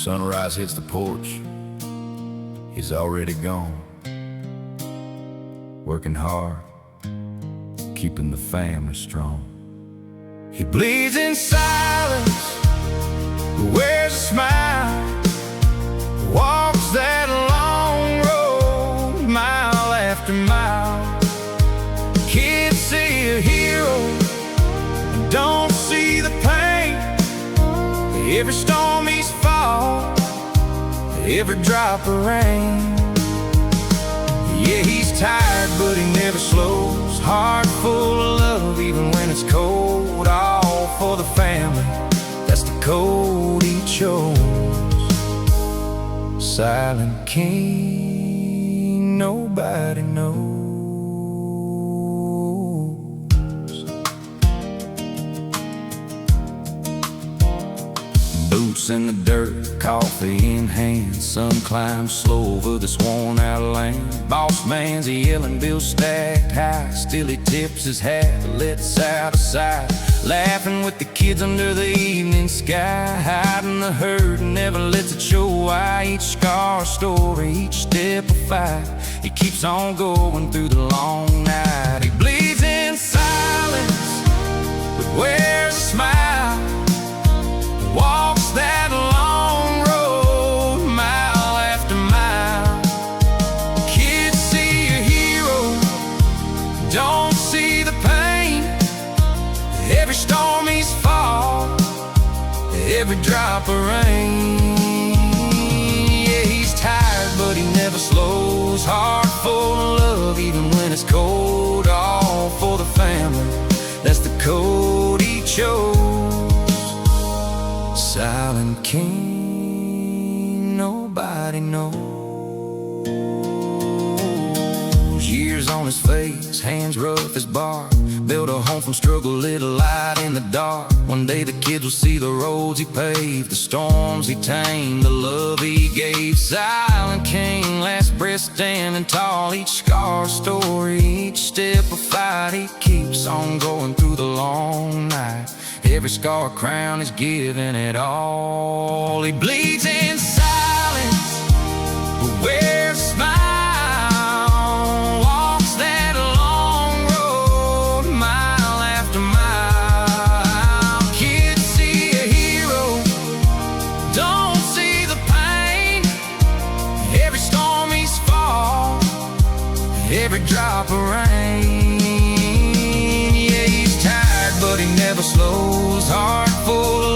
Sunrise hits the porch, he's already gone. Working hard, keeping the family strong. He bleeds in silence, wears a smile, walks that long road mile after mile. Kids see a hero, don't see the pain. Every storm he's fought, every drop of rain. Yeah, he's tired, but he never slows. Heart full of love, even when it's cold. All for the family, that's the code he chose. Silent king, nobody knows. Boots in the dirt, coffee in hand, sun climbs slow over this worn out land. Boss man's yelling, bills stacked high, still he tips his hat, lets out a sigh. Laughing with the kids under the evening sky, hiding the hurt, never lets it show why. Each scar a story, each step a fight. He keeps on going through the long night. He bleeds in silence, but wears a smile. Walks that long road mile after mile. Kids see a hero, don't see the pain. Every storm he's fought, every drop of rain. Yeah, he's tired, but he never slows. Heart full of love, even when it's cold. All for the family, that's the code he chose. Silent king, nobody knows. Years on his face, hands rough as bark. Built a home from struggle, lit a light in the dark. One day the kids will see the roads he paved, the storms he tamed, the love he gave. Silent king, last breath standing tall. Each scar a story, each step a fight. He keeps on going through the long night. Every scar a crown is giving it all. He bleeds in silence, but wears a smile. Walks that long road mile after mile. Kids see a hero, don't see the pain. Every storm he's fought, every drop of rain. Yeah, he's tired, but he never slows. Heart full of